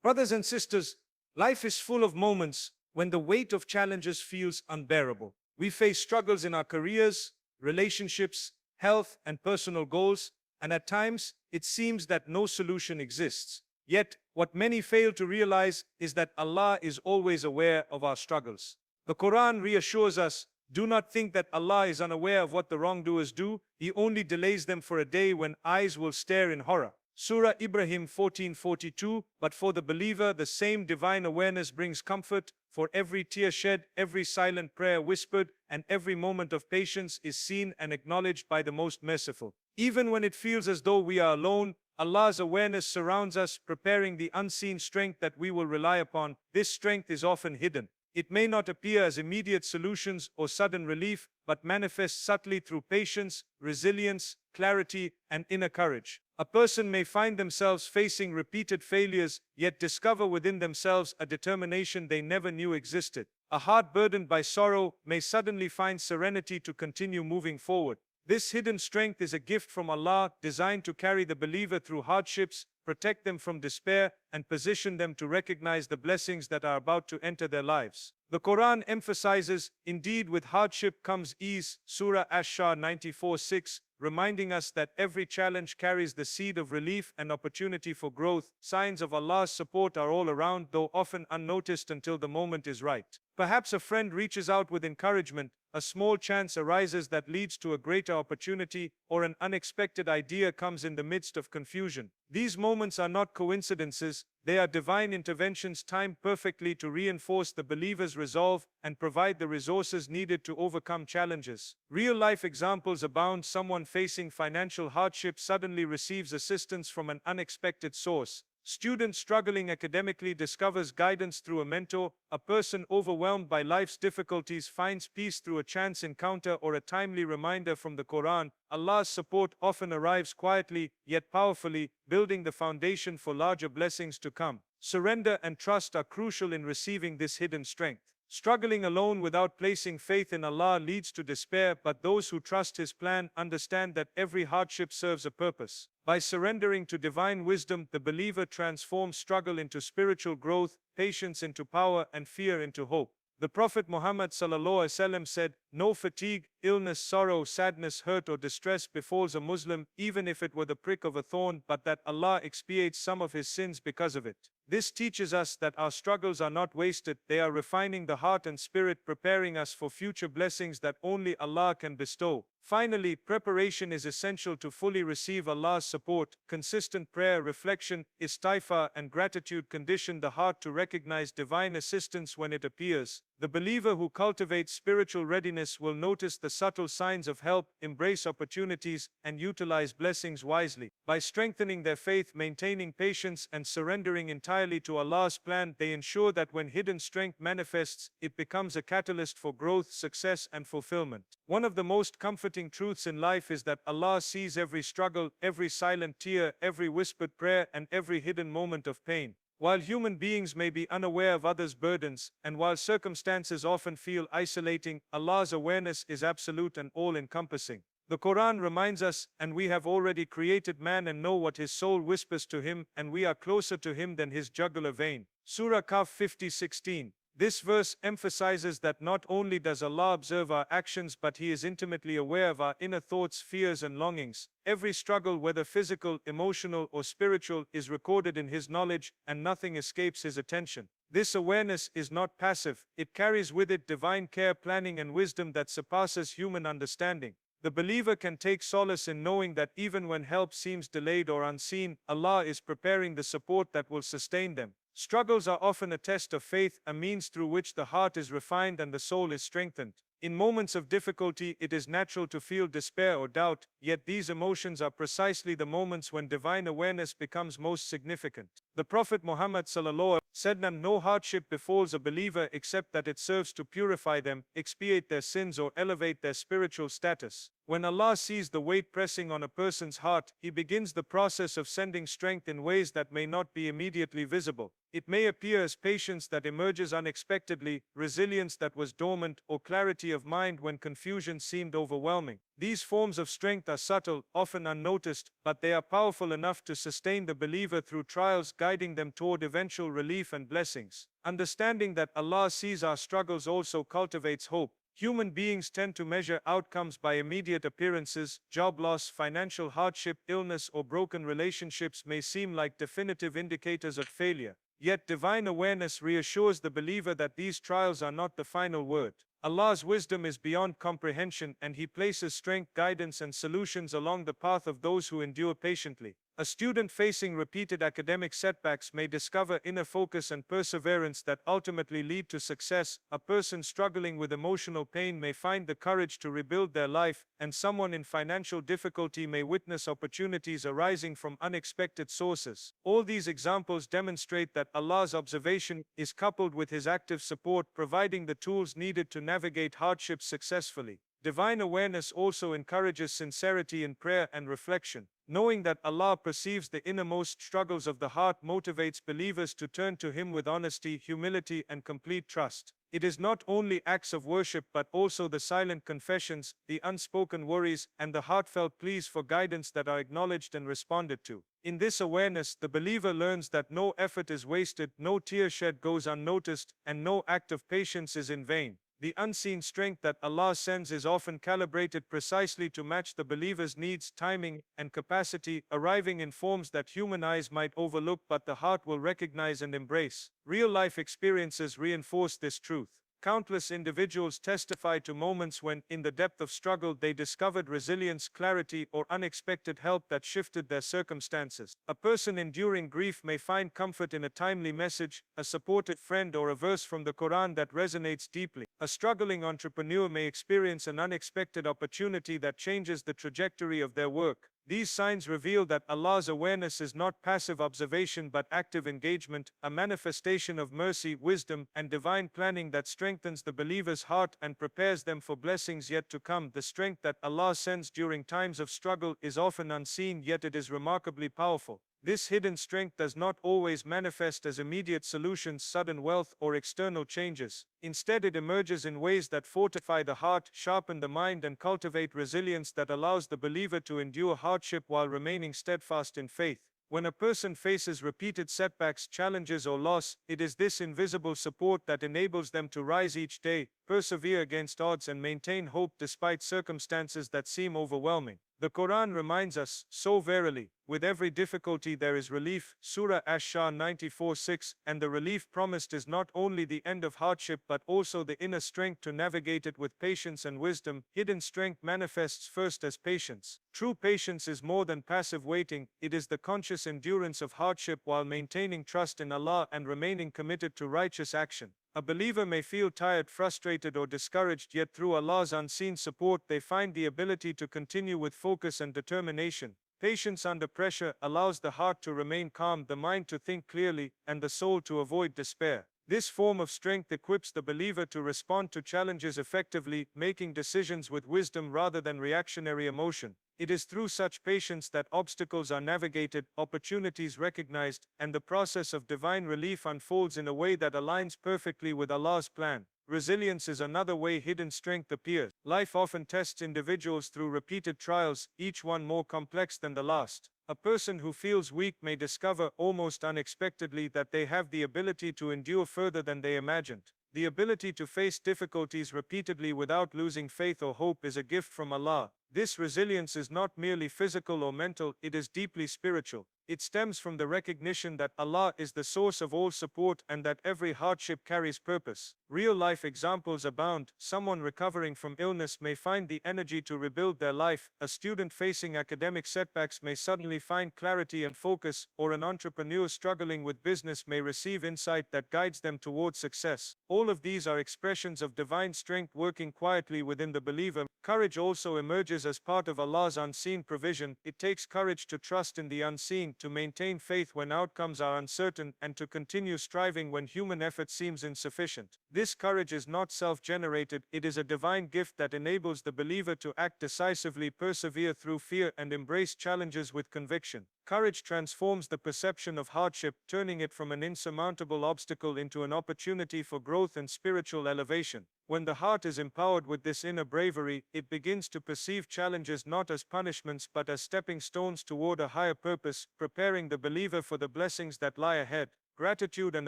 Brothers and sisters, life is full of moments when the weight of challenges feels unbearable. We face struggles in our careers, relationships, health, and personal goals, and at times it seems that no solution exists. Yet, what many fail to realize is that Allah is always aware of our struggles. The Quran reassures us, do not think that Allah is unaware of what the wrongdoers do. He only delays them for a day when eyes will stare in horror. Surah Ibrahim 14:42. But for the believer, the same divine awareness brings comfort. For every tear shed, every silent prayer whispered, and every moment of patience is seen and acknowledged by the Most Merciful. Even when it feels as though we are alone, Allah's awareness surrounds us, preparing the unseen strength that we will rely upon. This strength is often hidden. It may not appear as immediate solutions or sudden relief, but manifests subtly through patience, resilience, clarity, and inner courage. A person may find themselves facing repeated failures, yet discover within themselves a determination they never knew existed. A heart burdened by sorrow may suddenly find serenity to continue moving forward. This hidden strength is a gift from Allah, designed to carry the believer through hardships, protect them from despair, and position them to recognize the blessings that are about to enter their lives. The Quran emphasizes, indeed with hardship comes ease, Surah Ash-Shah 94:6, reminding us that every challenge carries the seed of relief and opportunity for growth. Signs of Allah's support are all around, though often unnoticed until the moment is right. Perhaps a friend reaches out with encouragement, a small chance arises that leads to a greater opportunity, or an unexpected idea comes in the midst of confusion. These moments are not coincidences, they are divine interventions timed perfectly to reinforce the believer's resolve and provide the resources needed to overcome challenges. Real-life examples abound. Someone facing financial hardship suddenly receives assistance from an unexpected source. Student struggling academically discovers guidance through a mentor. A person overwhelmed by life's difficulties finds peace through a chance encounter or a timely reminder from the Quran. Allah's support often arrives quietly, yet powerfully, building the foundation for larger blessings to come. Surrender and trust are crucial in receiving this hidden strength. Struggling alone without placing faith in Allah leads to despair, but those who trust His plan understand that every hardship serves a purpose. By surrendering to divine wisdom, the believer transforms struggle into spiritual growth, patience into power, and fear into hope. The Prophet Muhammad ﷺ said, "No fatigue, illness, sorrow, sadness, hurt, or distress befalls a Muslim, even if it were the prick of a thorn, but that Allah expiates some of his sins because of it." This teaches us that our struggles are not wasted, they are refining the heart and spirit, preparing us for future blessings that only Allah can bestow. Finally, preparation is essential to fully receive Allah's support. Consistent prayer, reflection, istighfar, and gratitude condition the heart to recognize divine assistance when it appears. The believer who cultivates spiritual readiness will notice the subtle signs of help, embrace opportunities, and utilize blessings wisely. By strengthening their faith, maintaining patience, and surrendering entirely to Allah's plan, they ensure that when hidden strength manifests, it becomes a catalyst for growth, success, and fulfillment. One of the most comforting truths in life is that Allah sees every struggle, every silent tear, every whispered prayer, and every hidden moment of pain. While human beings may be unaware of others' burdens, and while circumstances often feel isolating, Allah's awareness is absolute and all-encompassing. The Quran reminds us, "And we have already created man and know what his soul whispers to him, and we are closer to him than his jugular vein." Surah Kahf 50:16. This verse emphasizes that not only does Allah observe our actions, but He is intimately aware of our inner thoughts, fears, and longings. Every struggle, whether physical, emotional, or spiritual, is recorded in His knowledge, and nothing escapes His attention. This awareness is not passive, it carries with it divine care, planning, and wisdom that surpasses human understanding. The believer can take solace in knowing that even when help seems delayed or unseen, Allah is preparing the support that will sustain them. Struggles are often a test of faith, a means through which the heart is refined and the soul is strengthened. In moments of difficulty, it is natural to feel despair or doubt, yet these emotions are precisely the moments when divine awareness becomes most significant. The Prophet Muhammad ﷺ said, "No hardship befalls a believer except that it serves to purify them, expiate their sins, or elevate their spiritual status." When Allah sees the weight pressing on a person's heart, He begins the process of sending strength in ways that may not be immediately visible. It may appear as patience that emerges unexpectedly, resilience that was dormant, or clarity of mind when confusion seemed overwhelming. These forms of strength are subtle, often unnoticed, but they are powerful enough to sustain the believer through trials, guiding them toward eventual relief and blessings. Understanding that Allah sees our struggles also cultivates hope. Human beings tend to measure outcomes by immediate appearances. Job loss, financial hardship, illness, or broken relationships may seem like definitive indicators of failure. Yet divine awareness reassures the believer that these trials are not the final word. Allah's wisdom is beyond comprehension, and He places strength, guidance, and solutions along the path of those who endure patiently. A student facing repeated academic setbacks may discover inner focus and perseverance that ultimately lead to success. A person struggling with emotional pain may find the courage to rebuild their life, and someone in financial difficulty may witness opportunities arising from unexpected sources. All these examples demonstrate that Allah's observation is coupled with His active support, providing the tools needed to navigate hardships successfully. Divine awareness also encourages sincerity in prayer and reflection. Knowing that Allah perceives the innermost struggles of the heart motivates believers to turn to Him with honesty, humility, and complete trust. It is not only acts of worship but also the silent confessions, the unspoken worries, and the heartfelt pleas for guidance that are acknowledged and responded to. In this awareness, the believer learns that no effort is wasted, no tear shed goes unnoticed, and no act of patience is in vain. The unseen strength that Allah sends is often calibrated precisely to match the believer's needs, timing, and capacity, arriving in forms that human eyes might overlook but the heart will recognize and embrace. Real-life experiences reinforce this truth. Countless individuals testify to moments when, in the depth of struggle, they discovered resilience, clarity, or unexpected help that shifted their circumstances. A person enduring grief may find comfort in a timely message, a supportive friend, or a verse from the Quran that resonates deeply. A struggling entrepreneur may experience an unexpected opportunity that changes the trajectory of their work. These signs reveal that Allah's awareness is not passive observation but active engagement, a manifestation of mercy, wisdom, and divine planning that strengthens the believer's heart and prepares them for blessings yet to come. The strength that Allah sends during times of struggle is often unseen, yet it is remarkably powerful. This hidden strength does not always manifest as immediate solutions, sudden wealth, or external changes. Instead, it emerges in ways that fortify the heart, sharpen the mind, and cultivate resilience that allows the believer to endure hardship while remaining steadfast in faith. When a person faces repeated setbacks, challenges, or loss, it is this invisible support that enables them to rise each day, persevere against odds, and maintain hope despite circumstances that seem overwhelming. The Quran reminds us, "So verily, with every difficulty there is relief," Surah Ash-Shah 94:6, and the relief promised is not only the end of hardship but also the inner strength to navigate it with patience and wisdom. Hidden strength manifests first as patience. True patience is more than passive waiting, it is the conscious endurance of hardship while maintaining trust in Allah and remaining committed to righteous action. A believer may feel tired, frustrated, or discouraged, yet through Allah's unseen support they find the ability to continue with focus and determination. Patience under pressure allows the heart to remain calm, the mind to think clearly, and the soul to avoid despair. This form of strength equips the believer to respond to challenges effectively, making decisions with wisdom rather than reactionary emotion. It is through such patience that obstacles are navigated, opportunities recognized, and the process of divine relief unfolds in a way that aligns perfectly with Allah's plan. Resilience is another way hidden strength appears. Life often tests individuals through repeated trials, each one more complex than the last. A person who feels weak may discover almost unexpectedly that they have the ability to endure further than they imagined. The ability to face difficulties repeatedly without losing faith or hope is a gift from Allah. This resilience is not merely physical or mental, it is deeply spiritual. It stems from the recognition that Allah is the source of all support and that every hardship carries purpose. Real-life examples abound. Someone recovering from illness may find the energy to rebuild their life, a student facing academic setbacks may suddenly find clarity and focus, or an entrepreneur struggling with business may receive insight that guides them towards success. All of these are expressions of divine strength working quietly within the believer. Courage also emerges as part of Allah's unseen provision. It takes courage to trust in the unseen, to maintain faith when outcomes are uncertain, and to continue striving when human effort seems insufficient. This courage is not self-generated, it is a divine gift that enables the believer to act decisively, persevere through fear, and embrace challenges with conviction. Courage transforms the perception of hardship, turning it from an insurmountable obstacle into an opportunity for growth and spiritual elevation. When the heart is empowered with this inner bravery, it begins to perceive challenges not as punishments but as stepping stones toward a higher purpose, preparing the believer for the blessings that lie ahead. Gratitude and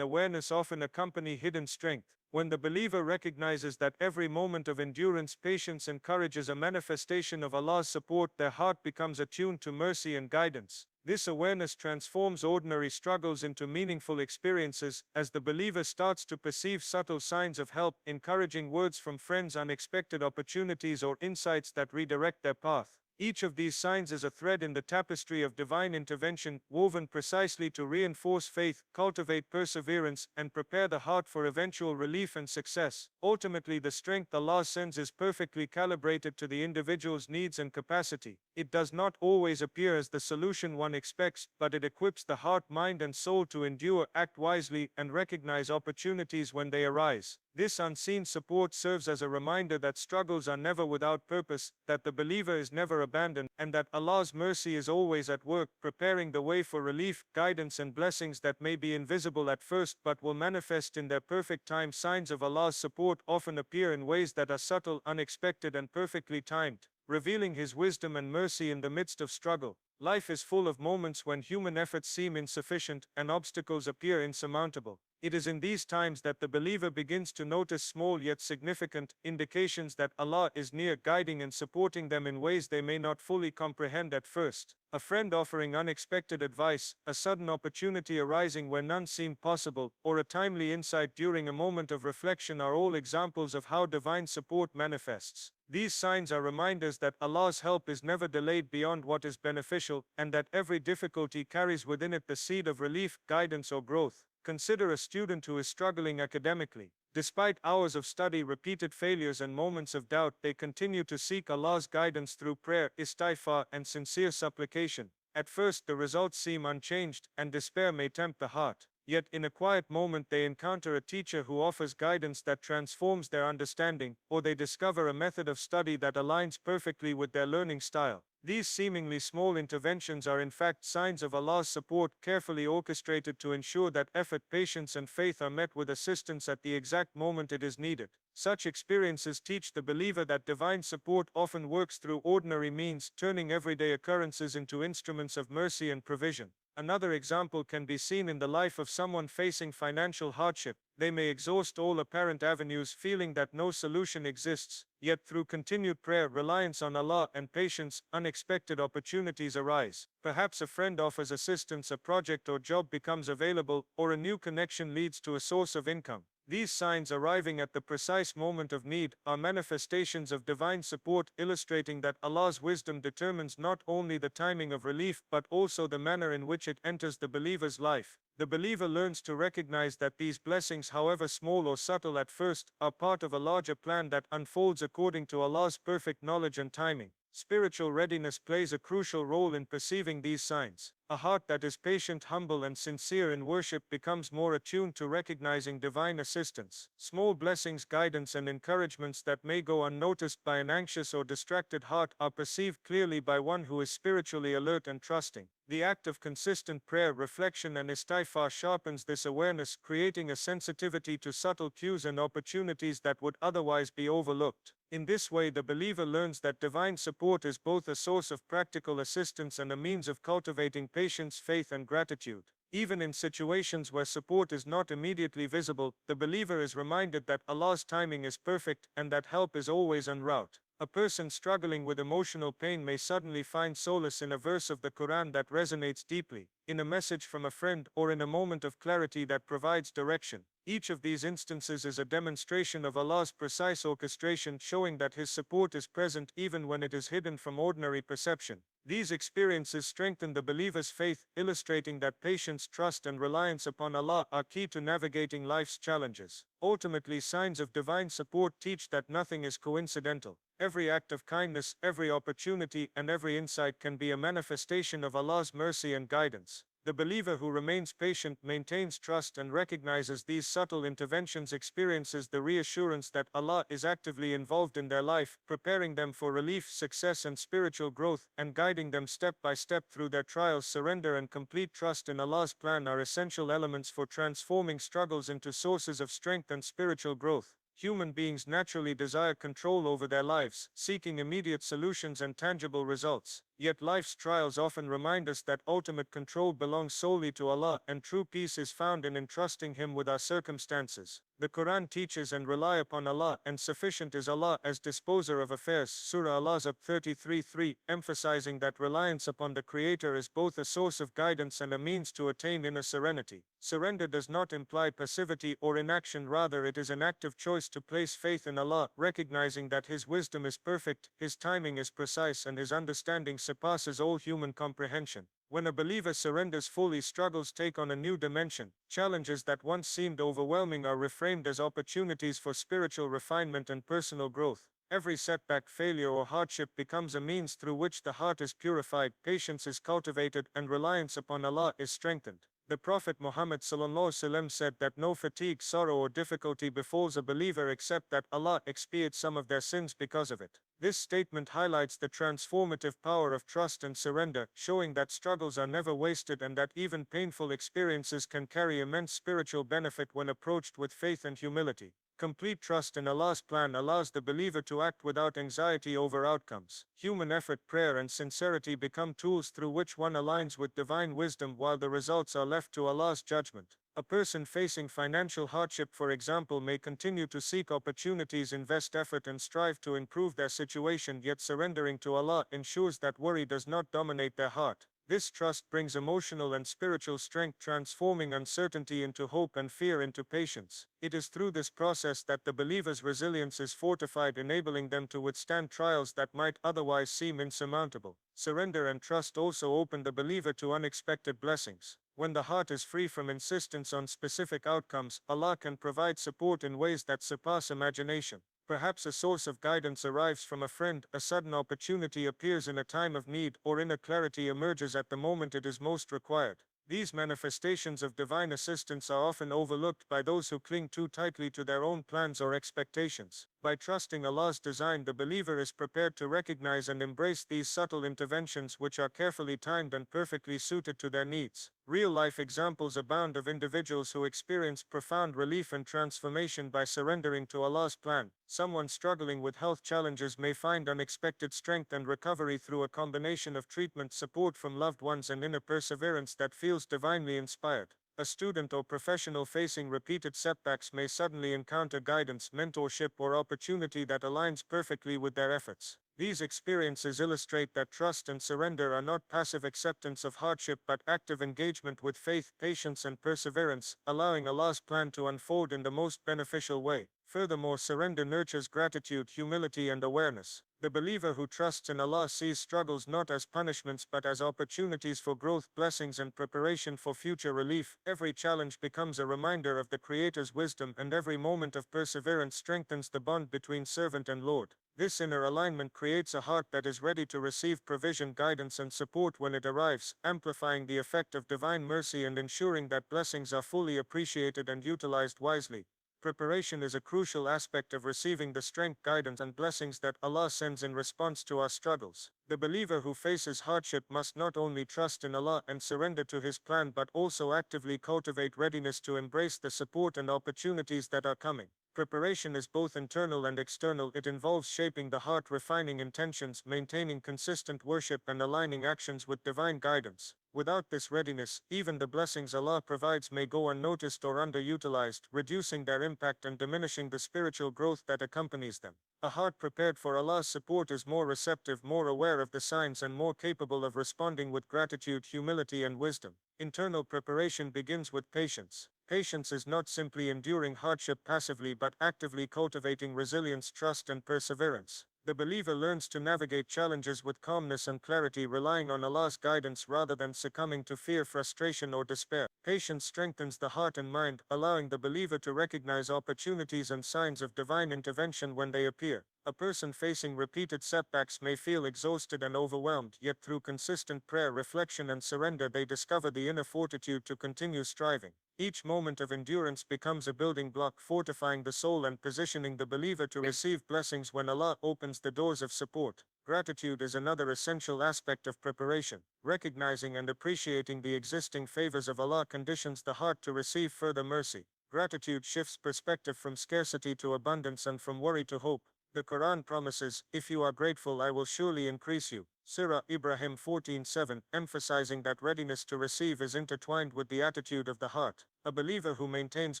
awareness often accompany hidden strength. When the believer recognizes that every moment of endurance, patience, and courage is a manifestation of Allah's support, their heart becomes attuned to mercy and guidance. This awareness transforms ordinary struggles into meaningful experiences as the believer starts to perceive subtle signs of help, encouraging words from friends, unexpected opportunities, or insights that redirect their path. Each of these signs is a thread in the tapestry of divine intervention, woven precisely to reinforce faith, cultivate perseverance, and prepare the heart for eventual relief and success. Ultimately, the strength Allah sends is perfectly calibrated to the individual's needs and capacity. It does not always appear as the solution one expects, but it equips the heart, mind, and soul to endure, act wisely, and recognize opportunities when they arise. This unseen support serves as a reminder that struggles are never without purpose, that the believer is never abandoned, and that Allah's mercy is always at work, preparing the way for relief, guidance, and blessings that may be invisible at first but will manifest in their perfect time. Signs of Allah's support often appear in ways that are subtle, unexpected, and perfectly timed, revealing His wisdom and mercy in the midst of struggle. Life is full of moments when human efforts seem insufficient and obstacles appear insurmountable. It is in these times that the believer begins to notice small yet significant indications that Allah is near, guiding and supporting them in ways they may not fully comprehend at first. A friend offering unexpected advice, a sudden opportunity arising where none seemed possible, or a timely insight during a moment of reflection are all examples of how divine support manifests. These signs are reminders that Allah's help is never delayed beyond what is beneficial, and that every difficulty carries within it the seed of relief, guidance, or growth. Consider a student who is struggling academically. Despite hours of study, repeated failures, and moments of doubt, they continue to seek Allah's guidance through prayer, istighfar, and sincere supplication. At first, the results seem unchanged, and despair may tempt the heart. Yet, in a quiet moment, they encounter a teacher who offers guidance that transforms their understanding, or they discover a method of study that aligns perfectly with their learning style. These seemingly small interventions are in fact signs of Allah's support, carefully orchestrated to ensure that effort, patience, and faith are met with assistance at the exact moment it is needed. Such experiences teach the believer that divine support often works through ordinary means, turning everyday occurrences into instruments of mercy and provision. Another example can be seen in the life of someone facing financial hardship. They may exhaust all apparent avenues, feeling that no solution exists, yet through continued prayer, reliance on Allah, and patience, unexpected opportunities arise. Perhaps a friend offers assistance, a project or job becomes available, or a new connection leads to a source of income. These signs, arriving at the precise moment of need, are manifestations of divine support, illustrating that Allah's wisdom determines not only the timing of relief but also the manner in which it enters the believer's life. The believer learns to recognize that these blessings, however small or subtle at first, are part of a larger plan that unfolds according to Allah's perfect knowledge and timing. Spiritual readiness plays a crucial role in perceiving these signs. A heart that is patient, humble, and sincere in worship becomes more attuned to recognizing divine assistance. Small blessings, guidance, and encouragements that may go unnoticed by an anxious or distracted heart are perceived clearly by one who is spiritually alert and trusting. The act of consistent prayer, reflection, and istighfar sharpens this awareness, creating a sensitivity to subtle cues and opportunities that would otherwise be overlooked. In this way, the believer learns that divine support is both a source of practical assistance and a means of cultivating patience, faith, and gratitude. Even in situations where support is not immediately visible, the believer is reminded that Allah's timing is perfect and that help is always en route. A person struggling with emotional pain may suddenly find solace in a verse of the Quran that resonates deeply, in a message from a friend, or in a moment of clarity that provides direction. Each of these instances is a demonstration of Allah's precise orchestration, showing that His support is present even when it is hidden from ordinary perception. These experiences strengthen the believer's faith, illustrating that patience, trust, and reliance upon Allah are key to navigating life's challenges. Ultimately, signs of divine support teach that nothing is coincidental. Every act of kindness, every opportunity, and every insight can be a manifestation of Allah's mercy and guidance. The believer who remains patient, maintains trust, and recognizes these subtle interventions experiences the reassurance that Allah is actively involved in their life, preparing them for relief, success, and spiritual growth, and guiding them step by step through their trials. Surrender and complete trust in Allah's plan are essential elements for transforming struggles into sources of strength and spiritual growth. Human beings naturally desire control over their lives, seeking immediate solutions and tangible results. Yet life's trials often remind us that ultimate control belongs solely to Allah, and true peace is found in entrusting Him with our circumstances. The Quran teaches and rely upon Allah, and sufficient is Allah as disposer of affairs. Surah Al-Ahzab 33:3, emphasizing that reliance upon the Creator is both a source of guidance and a means to attain inner serenity. Surrender does not imply passivity or inaction, rather it is an active choice to place faith in Allah, recognizing that His wisdom is perfect, His timing is precise, and His understanding surpasses all human comprehension. When a believer surrenders fully, struggles take on a new dimension. Challenges that once seemed overwhelming are reframed as opportunities for spiritual refinement and personal growth. Every setback, failure, or hardship becomes a means through which the heart is purified, patience is cultivated, and reliance upon Allah is strengthened. The Prophet Muhammad ﷺ said that no fatigue, sorrow, or difficulty befalls a believer except that Allah expiates some of their sins because of it. This statement highlights the transformative power of trust and surrender, showing that struggles are never wasted and that even painful experiences can carry immense spiritual benefit when approached with faith and humility. Complete trust in Allah's plan allows the believer to act without anxiety over outcomes. Human effort, prayer, and sincerity become tools through which one aligns with divine wisdom, while the results are left to Allah's judgment. A person facing financial hardship, for example, may continue to seek opportunities, invest effort, and strive to improve their situation, yet surrendering to Allah ensures that worry does not dominate their heart. This trust brings emotional and spiritual strength, transforming uncertainty into hope and fear into patience. It is through this process that the believer's resilience is fortified, enabling them to withstand trials that might otherwise seem insurmountable. Surrender and trust also open the believer to unexpected blessings. When the heart is free from insistence on specific outcomes, Allah can provide support in ways that surpass imagination. Perhaps a source of guidance arrives from a friend, a sudden opportunity appears in a time of need, or inner clarity emerges at the moment it is most required. These manifestations of divine assistance are often overlooked by those who cling too tightly to their own plans or expectations. By trusting Allah's design, the believer is prepared to recognize and embrace these subtle interventions, which are carefully timed and perfectly suited to their needs. Real-life examples abound of individuals who experienced profound relief and transformation by surrendering to Allah's plan. Someone struggling with health challenges may find unexpected strength and recovery through a combination of treatment, support from loved ones, and inner perseverance that feels divinely inspired. A student or professional facing repeated setbacks may suddenly encounter guidance, mentorship, or opportunity that aligns perfectly with their efforts. These experiences illustrate that trust and surrender are not passive acceptance of hardship but active engagement with faith, patience, and perseverance, allowing Allah's plan to unfold in the most beneficial way. Furthermore, surrender nurtures gratitude, humility, and awareness. The believer who trusts in Allah sees struggles not as punishments but as opportunities for growth, blessings, and preparation for future relief. Every challenge becomes a reminder of the Creator's wisdom, and every moment of perseverance strengthens the bond between servant and Lord. This inner alignment creates a heart that is ready to receive provision, guidance, and support when it arrives, amplifying the effect of divine mercy and ensuring that blessings are fully appreciated and utilized wisely. Preparation is a crucial aspect of receiving the strength, guidance, and blessings that Allah sends in response to our struggles. The believer who faces hardship must not only trust in Allah and surrender to His plan but also actively cultivate readiness to embrace the support and opportunities that are coming. Preparation is both internal and external. It involves shaping the heart, refining intentions, maintaining consistent worship, and aligning actions with divine guidance. Without this readiness, even the blessings Allah provides may go unnoticed or underutilized, reducing their impact and diminishing the spiritual growth that accompanies them. A heart prepared for Allah's support is more receptive, more aware of the signs, and more capable of responding with gratitude, humility, and wisdom. Internal preparation begins with patience. Patience is not simply enduring hardship passively but actively cultivating resilience, trust, and perseverance. The believer learns to navigate challenges with calmness and clarity, relying on Allah's guidance rather than succumbing to fear, frustration, or despair. Patience strengthens the heart and mind, allowing the believer to recognize opportunities and signs of divine intervention when they appear. A person facing repeated setbacks may feel exhausted and overwhelmed, yet through consistent prayer, reflection, and surrender, they discover the inner fortitude to continue striving. Each moment of endurance becomes a building block, fortifying the soul and positioning the believer to receive blessings when Allah opens the doors of support. Gratitude is another essential aspect of preparation. Recognizing and appreciating the existing favors of Allah conditions the heart to receive further mercy. Gratitude shifts perspective from scarcity to abundance and from worry to hope. The Quran promises, "If you are grateful, I will surely increase you." Surah Ibrahim 14:7, emphasizing that readiness to receive is intertwined with the attitude of the heart. A believer who maintains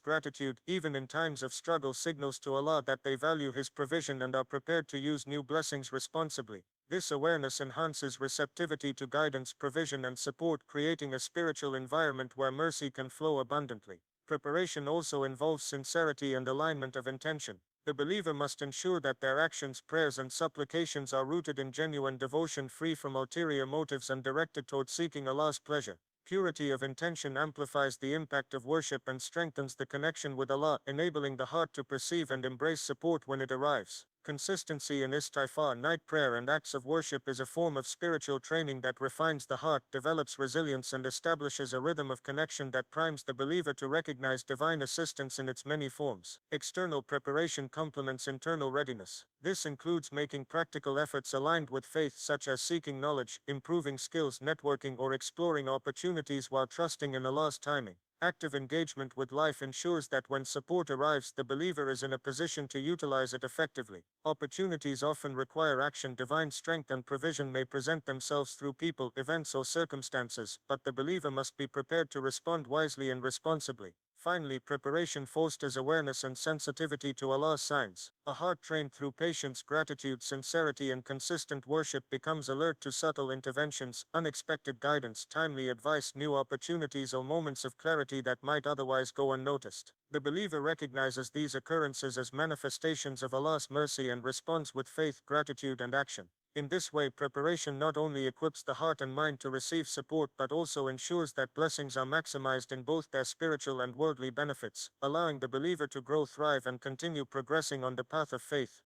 gratitude, even in times of struggle, signals to Allah that they value His provision and are prepared to use new blessings responsibly. This awareness enhances receptivity to guidance, provision, and support, creating a spiritual environment where mercy can flow abundantly. Preparation also involves sincerity and alignment of intention. The believer must ensure that their actions, prayers, and supplications are rooted in genuine devotion, free from ulterior motives and directed toward seeking Allah's pleasure. Purity of intention amplifies the impact of worship and strengthens the connection with Allah, enabling the heart to perceive and embrace support when it arrives. Consistency in istighfar, night prayer, and acts of worship is a form of spiritual training that refines the heart, develops resilience, and establishes a rhythm of connection that primes the believer to recognize divine assistance in its many forms. External preparation complements internal readiness. This includes making practical efforts aligned with faith, such as seeking knowledge, improving skills, networking, or exploring opportunities while trusting in Allah's timing. Active engagement with life ensures that when support arrives, the believer is in a position to utilize it effectively. Opportunities often require action. Divine strength and provision may present themselves through people, events, or circumstances, but the believer must be prepared to respond wisely and responsibly. Finally, preparation fosters awareness and sensitivity to Allah's signs. A heart trained through patience, gratitude, sincerity, and consistent worship becomes alert to subtle interventions, unexpected guidance, timely advice, new opportunities, or moments of clarity that might otherwise go unnoticed. The believer recognizes these occurrences as manifestations of Allah's mercy and responds with faith, gratitude, and action. In this way, preparation not only equips the heart and mind to receive support but also ensures that blessings are maximized in both their spiritual and worldly benefits, allowing the believer to grow, thrive, and continue progressing on the path of faith.